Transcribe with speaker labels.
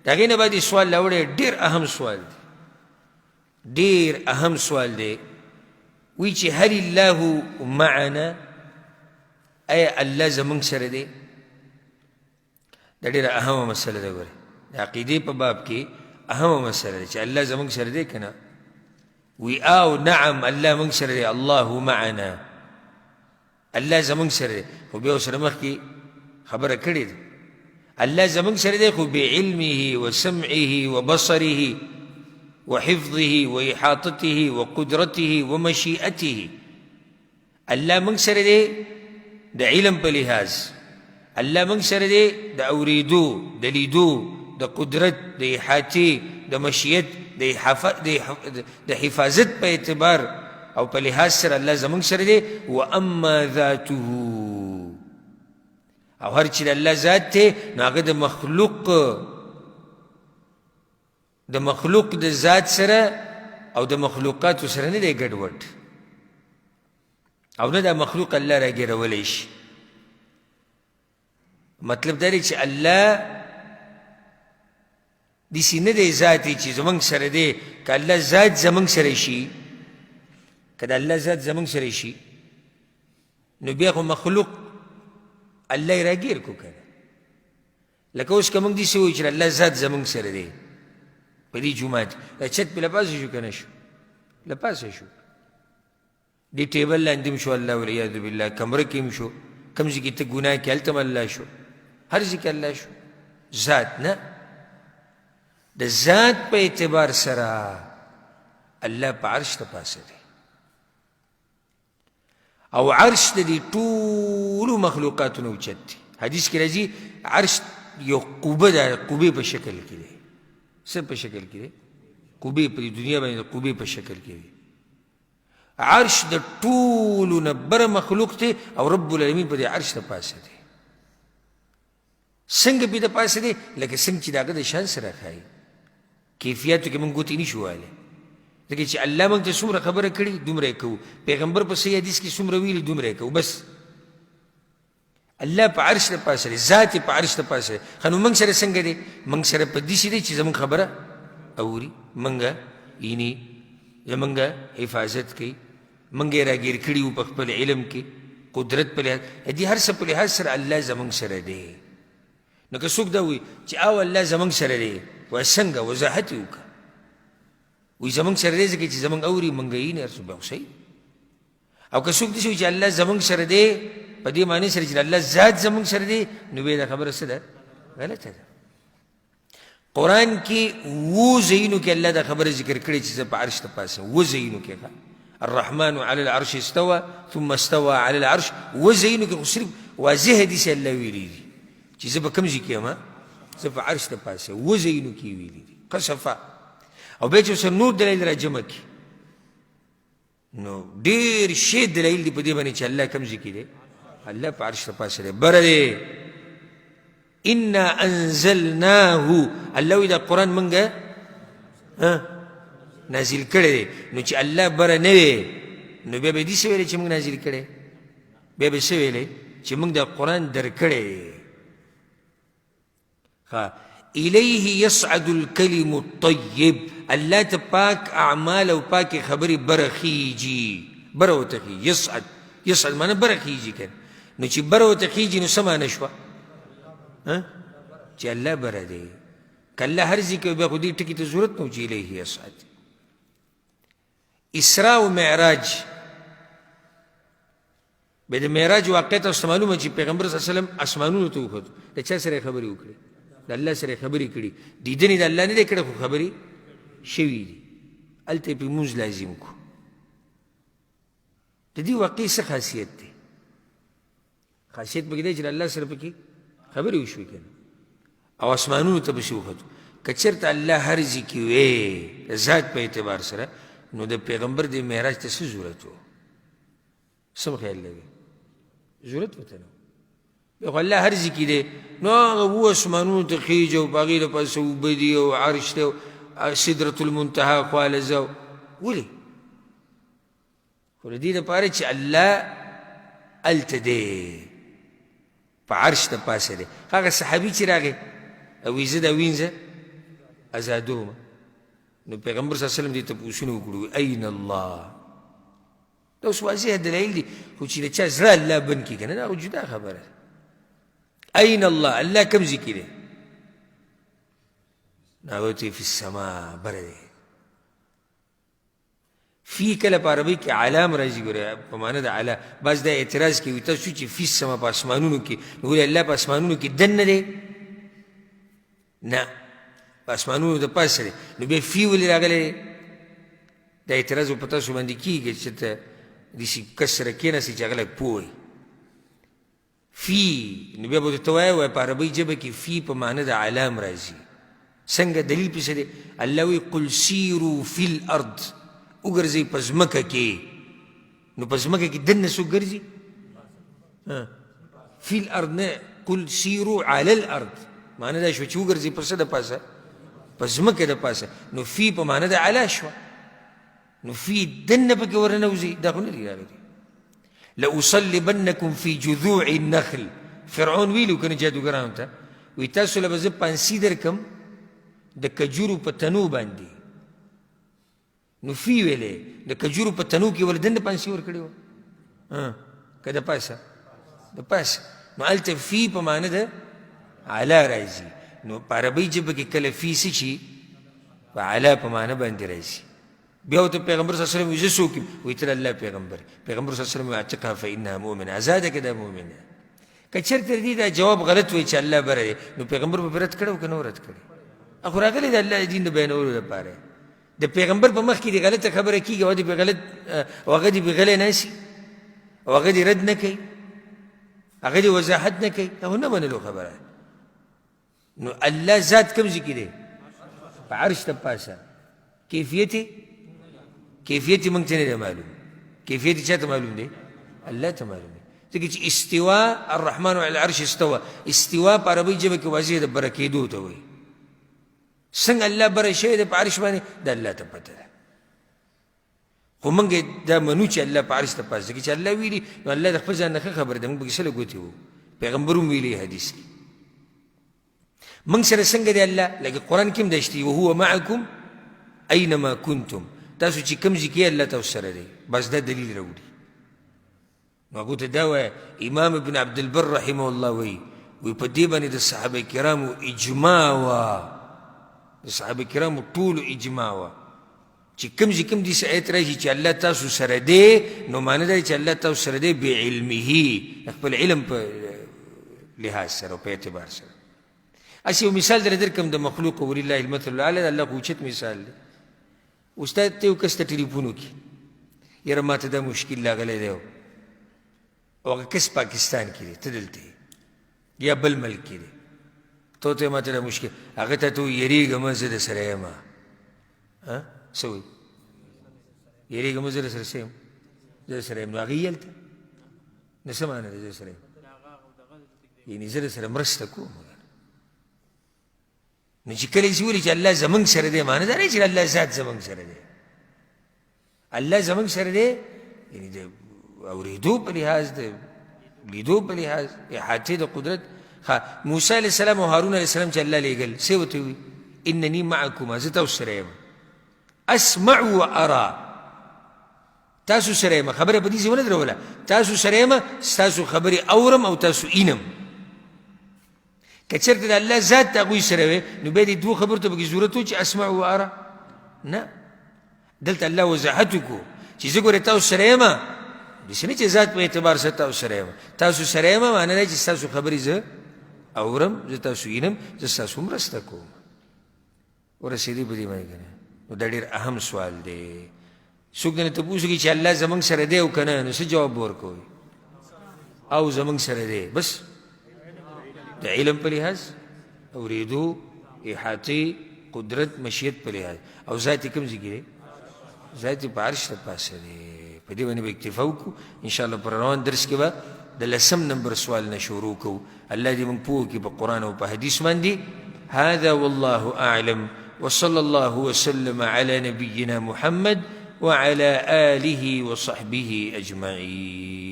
Speaker 1: د هغې نه بعد یې سوال راوړی ډېر اهم سوال دی ډېر اهم سوال دی وایي چې هل الله معنا ایا الله زمونږ سره دی دا ډېره اهمه مسله ده ګورې د عقیدې په باب کې اهمه مسله ده چې الله زمونږ سره دی که نه وی او نعم الله مونږ سره دی الله معنا الله زمونږ سره دی خو بیا ورسره مخکې خبره کړې ده الله زمونږ سره دی خو بعلمه وسمعه وبصره وحفظه وإحاطته وقدرته ومشيئته الله مونږ سره دی د علم په لحاظ الله مونږ سره دی د اوریدو د لیدو د قدرت د احاطې د مشیت د حفاظت په اعتبار او په لحاظ سره الله زمونږ سره دی واما ذاته او هر چې د الله ذات دی نو هغه د مخلوق د ذات سره او د مخلوقاتو سره نه دی ګډوډ او نه دا مخلوق الله راګیرولی شي مطلب دا دی چې الله داسې نه دی ذاتي چې زمونږ سره دی که الله ذات زمونږ سره شي که د الله ذات زمونږ سره شي نو بیا خو مخلوق الله یې راګیر کو که لکه اوس که موږ داسې وایو چې الله ذات زمونږ سره دی په دې جومات دا چت پې له پاسه شو که نه شو له پاسه شو دې ټیبل لاندې هم شو الله والعیاذ بالله کمره کې هم شو کوم ځای کې ته ګناه کې هلته هم الله شو هر ځای کې الله شو ذات نه د ذات په اعتبار سره الله په عرش ته پاسه دی او عرش د دې ټولو مخلوقاتو نه اوچت دی حدیث کې راځي عرش یو قوبه ده قوبې په شکل کې دی څه په شکل کې دی قوبې په دنیا باندې د قوبې په شکل کې دی عرش د ټولو نه بره مخلوق دی او رب العالمین په دې عرش ته پاسه دی څنګه پې د پاسه دی لکه څنګه چې د هغه د شان سره ښایي کیفیاتو کې موږ ګوتې نشو وهلی ځکه چې الله موږ ته څومره خبره کړي دومره یې کوو پیغمبر په صحیح حدیث کې څومره ویلي دومره یې کوو بس الله په عرش ته پاسه دی ذات یې په عرش ته پاسه دی ښه نو موږ سره څنګه دی موږ سره په داسې دی چې زموږ خبره اوري موږ ویني زموږ حفاظت کوي موږ یې راګیر کړي وو په خپل علم کې قدرت په لحاظ دې هر څه په لحاظ سره الله زموږ سره دی نو که څوک دا وایي چې او الله زموږ سره دی وایي څنګه وضاحت یې وکړه وایي زموږ سره دی ځکه چې زموږ اوري موږ ویني هر څه بیا خو صحیح او که څوک داسې وایي چې الله زموږ سره دی په دې معنی سره چې الله ذات زموږ سره دی نو بیا دا خبره څه ده غلطه ده قرآن کې اووه ځایونو کې الله دا خبره ذکر کړې چې زه په عرش ته پاسه اووه ځایونو کې الرحمن على العرش استوى ثم استوى على العرش اووه ځایونو کې خو صرف واضح حدیث الله ویلی دي چې زه به کوم ځای کې یم زه په عرش ته پاسه اووه ځایونو کې ویلي دي قصفه او بیا چې ورسره نور دلایل را جمع کړي نو ډېر شی دلایل دي په دې باندې چې الله کوم ځای کې دی الله په عرش ته پاسه دی بره دی انا انزلناه الله وی دا قرآن منګه نازل کړی دی نو چې الله بره نه وی نو بیا به داسې ویلی چې موږ نازل کړی بیا به څه ویلی چې موږ دا قرآن درکړی الیه یصعد الکلم الطیب الله ته پاک اعمال او پاک خبرې بره خیجي بره ورته خیجي یصعد معنی بره خیجي که نو چې بره ورته خیجي نو څه معنی شوه چې الله بره دی که الله هر ځای کې بیا خو دې ټکي ته ضرورت نه و چې الیه یصعد اسراء و معراج بیا د معراج واقع تاسو معلومه چې پیغمبر صلی الله علیه وسلم اسمانونو ته وخوت د چا سره خبرې وکړې د الله سره خبرې کړي دیدنې د الله نه دی کړی خو خبرې شوي دي هلته یې پرې لمونځ لازم کړو د دې واقعې څه خاصیت دی خاصیت پکې دی چې د الله سره پکې خبرې وشوې که او اسمانونو ته پسې وختو که چېرته الله هر ځای کې وی د ذات په اعتبار سره نو د پیغمبر د معراج ته څه ضرورت و څه خیال لګي ضرورت ورته نه بیا خو الله هر ځای کې دی نو هغه اووه اسمانونو ته خیږي او په هغې دپاسه اوبه دي او عرش دی او سدرة المنتهی خواله ځه ولې خو د دې دپاره چې الله هلته دی په عرش ته پاسه دی هغه صحابي چې راغی او وی زه دا وینځه ازادوما. نو پیغمبر صلی الله علیه وسلم دې ته پوښتنه وکړو اين الله. دا اوس واضح دلایل دي، خو چې د چا زړه الله بند کړي که نه دا خو جدا خبره ده. اين الله، الله کوم ځای کې دی؟ نو هغه ورته فی السما، بره دی. فی کله په عربۍ کې علام راځي، ګوره په معنی د علا. بعض دا اعتراض کوي تاسو چې فی السما په اسمانونو کې، نو ولې الله په اسمانونو کې دننه دی؟ نه، په اسمانونو د پاسه دی، نو بیا فی ولې راغلی دی؟ دا اعتراض په تاسو باندې کېږي چې ته داسې کس سره کېناستې چې هغه لږ پوه وي. فی نو بیا به ورته وایه په عربۍ ژبه کې فی په معنی د علام راځي. څنګه دلیل پسې دی؟ الله وایي قل سیرو فی الارض، وګرځئ په ځمکه کې. نو په ځمکه کې دننه څوک ګرځي؟ فی الارض نه، قل سیرو علی الارض، معنی دا شوه چې وګرځئ په څه د پاسه؟ په ځمکه د پاسه. نو فی په معنی د علا شوه، نو فی دننه پکې ورننوځي، دا خو نه دي راغلي. لأصلبنکم فی جذوع النخل، فرعون ویلو کنه جادوګرانو ته، وایي تاسو له به زه پانسي درکم د کجورو په تنو باندې. نو فی ویلې د کجورو په تنو کې ولې دننه پانسي ورکړې وه که د پاسه؟ د پاسه. نو هلته فی په معنی د علا راځي. نو په عربۍ ژبه کې کله فی څه شي؟ په علا په معنی باندې راځي. بیا ورته پیغمبر صلی الله علیه وسلم وایي زه څوک یم؟ وایي ته د الله پیغمبر. پیغمبر صلی الله علیه وسلم وایي اعتقها فانها مؤمنه، ازاده که دا مؤمنه. که چېرته دې دا جواب غلط وایي چې الله بره دی، نو پیغمبر به رد کړی و که نه رد کړی؟ خو راغلی د الله دین د بیانولو لپاره. د پیغمبر په مخ کې د غلطه خبره کېږي او هغه دې بې غلی ناستي او هغه دې رد نه کوي، هغه دې وضاحت نه کوي، دا خو نه منلو خبره. نو الله ذات کوم ځای کې دی؟ په عرش د پاسه. کیفیت موږ ته نه دی معلوم. کیفیت چا ته معلوم دی؟ الله ته معلوم دی. ځکه چې استوا الرحمن علی العرش استوا، استوا په عربۍ ژبه کې واضح د بره کېدو ته وایي. څنګه الله بره شوی دی په عرش باندې، دا الله ته پته ده. خو موږ دا منو چې الله په عرش ته پاس دی. چې الله ویلي نو الله د خپل ځان نه ښه خبر دی. موږ پکې څه لګوتې وو؟ پیغمبر هم ویلي حدیث کې. موږ سره څنګه دی الله؟ لکه قرآن کې هم دشتي وهو معکم اینما کنتم، تاسو چې کوم ځای کې الله تاسو سره دی. بس دا دلیل راوړي. نو هغو ته دا وایه امام ابن عبدالبر رحمه الله وایي په دې باندې د صحابه کرامو اجماع وه، د صحابه کرامو ټولو اجماع وه چې کوم ځای کوم داسې آیت راشي چې الله تاسو سره دی، نو معنی دا چې الله تاسو سره دی بعلمه، خپل علم په لحاظ سره او په اعتبار سره. اسې یو مثال در درکړم د مخلوق ولله المثل الاعلی، د الله خو اوچت مثال دی. استاد ته یو کس ته ټلیفون وکړي، یاره ما ته دا مشکل راغلی دی او هغه کس پاکستان کې دی، ته دلته یا بل ملک کې دی، ته ته ما ته دا مشکل، هغه ته ته یېرېږم زه در سره یم. څه وایي؟ یېرېږم زه در سره څه یم؟ زه در سره یم. نو هغه یې هلته نو څه معنی ده زه در سره یم؟ یعنې زه در سره مرسته کوم. نو چې کله یې ویلي چې الله زمونږ سره دی، معنی دا نه چې الله ذات زمونږ سره دی. الله زمونږ سره دی یعنې د اورېدو په لحاظ، د لیدو په لحاظ، احاطې د قدرت. موسی علیه السلام او هارون علیه السلام چې الله لیږل، څه ورته وایي؟ انني معکما، زه تاسو سره یم. اسمع و ارى، تاسو سره یم. خبره په دې ځای ونه دروله، تاسو سره یم، ستاسو خبرې اورم او تاسو اینم. که چېرته د الله ذات د هغوی سره وی، نو بیا دې دوو خبرو ته پکې ضرورت و چې اسمع و ارى؟ نه، دلته الله وضاحت وکړو چې زه ګورې تاسو سره یم، داسې نه چې ذات په اعتبار سره تاسو سره یم. تاسو سره یم معنی دا چې ستاسو خبرې زه اورم، زه تاسو وینم، زه ستاسو مرسته کوم. ورسېدې په دې باندې که نه؟ نو دا ډېر اهم سوال دی. څوک درنه تپوس وکړي چې الله زمونږ سره دی او که نه، نو څه جواب ورکوئ؟ او زمونږ سره دی، بس د علم په لحاظ، اورېدو، احاطې، قدرت، مشیت په لحاظ. او ذات یې کوم ځای کې دی؟ ذات یې په عرش د پاسه دی. په دې باندې به اکتفا وکړو. انشاءالله پر روان درس کې به د 10 نمبر سوال نه شروع کوو. الله دې موږ پوه کړي په قرآن او په حدیث باندې. هذا والله أعلم، وصلى الله وسلم على نبينا محمد وعلى آله وصحبه أجمعين.